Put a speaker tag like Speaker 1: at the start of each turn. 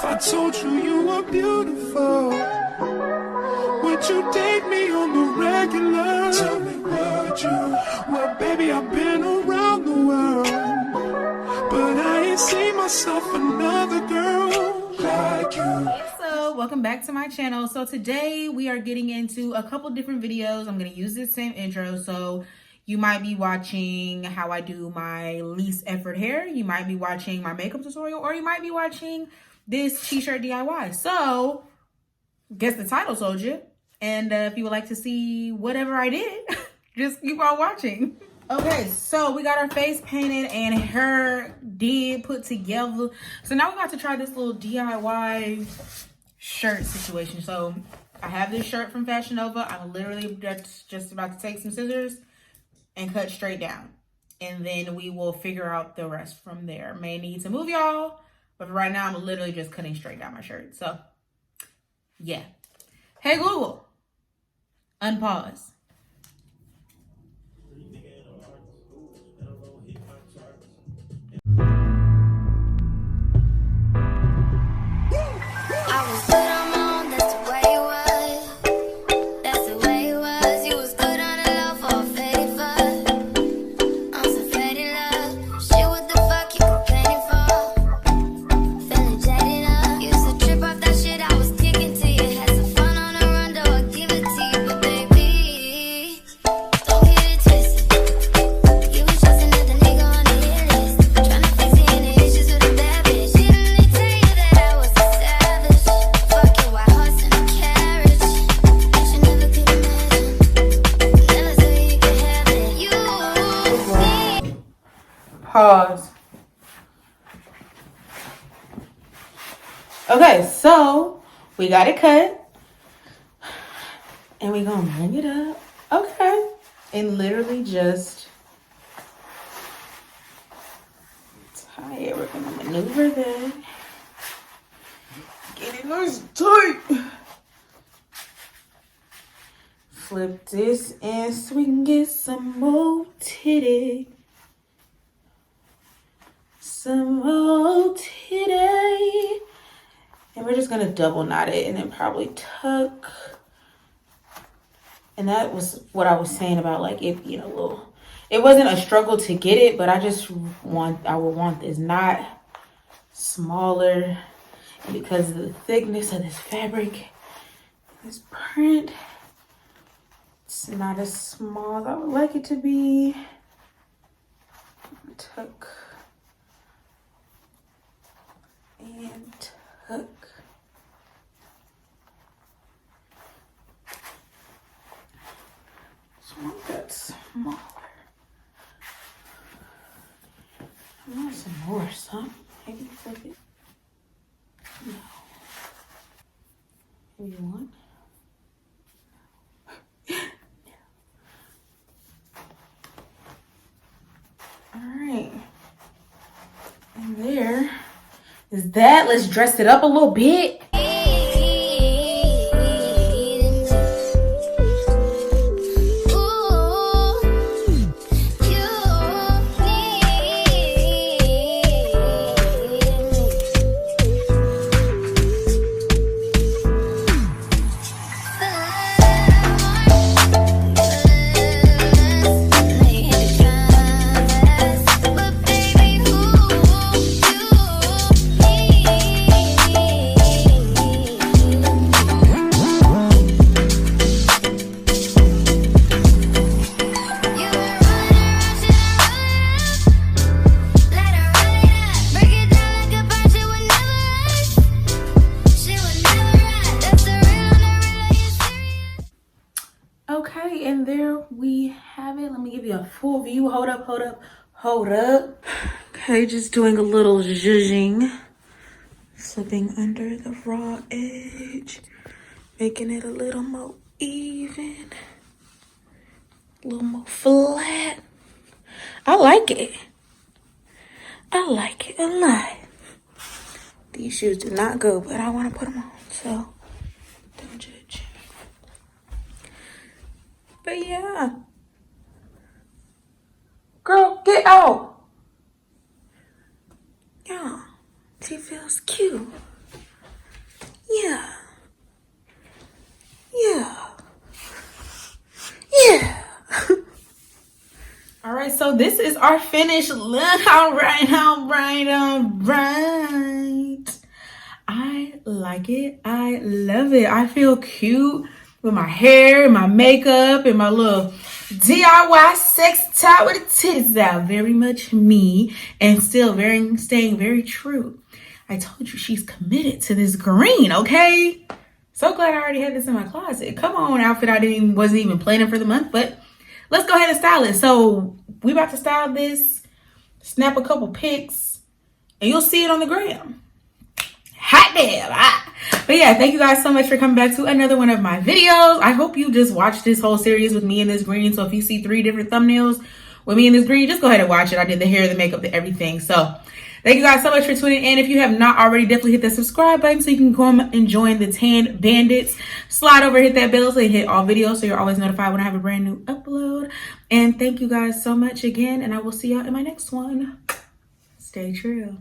Speaker 1: I told you you were beautiful, would you date me on the regular? Tell me would you? Well, baby, I've been around the world, but I ain't seen myself another girl like you.
Speaker 2: Hey, so welcome back to my channel. So today we are getting into a couple different videos. I'm going to use this same intro. So you might be watching how I do my least effort hair. You might be watching my makeup tutorial, or you might be watching this t-shirt DIY. So guess the title told you. And if you would like to see whatever I did, just keep on watching. Okay, so we got our face painted and hair did put together. So now we got to try this little DIY shirt situation. So I have this shirt from Fashion Nova. I'm literally just about to take some scissors and cut straight down. And then we will figure out the rest from there. May need to move y'all, but for right now I'm literally just cutting straight down my shirt. So yeah. Hey Google, unpause. Pause. Okay, so we got it cut. And we're gonna bring it up. Okay. And literally just tie it. We're gonna maneuver that. Get it nice tight. Flip this in so we can get some more titty. Some more titty. And we're just gonna double knot it and then probably tuck. And that was what I was saying about like it, you know, it wasn't a struggle to get it, but I would want this knot smaller. And because of the thickness of this fabric, this print, it's not as small as I would like it to be. Tuck. And tuck. So I want that smaller. I want some more, some. Maybe flip it. No. Maybe one. All right. And there is that. Let's dress it up a little bit. Okay, and there we have it. Let me give you a full view. Hold up, hold up, hold up. Okay, just doing a little zhuzhing. Slipping under the raw edge. Making it a little more even. A little more flat. I like it. I like it a lot. These shoes do not go, but I want to put them on, so don't judge. But yeah. Girl, get out. Yeah, she feels cute. right, so this is our finished look. All right. I like it. I love it. I feel cute with my hair and my makeup and my little DIY sex top with the titties out. Very much me, and still staying very true. I told you she's committed to this green, okay? So glad I already had this in my closet. Come on, outfit I wasn't even planning for the month, but let's go ahead and style it. So we about to style this, snap a couple pics, and you'll see it on the gram. Hot damn. But yeah, thank you guys so much for coming back to another one of my videos. I hope you just watched this whole series with me in this green. So if you see 3 different thumbnails with me in this green, just go ahead and watch it. I did the hair, the makeup, the everything. So thank you guys so much for tuning in. If you have not already, definitely hit that subscribe button so you can come and join the Tan Bandits. Slide over, hit that bell so you hit all videos so you're always notified when I have a brand new upload. And thank you guys so much again, and I will see y'all in my next one. Stay true.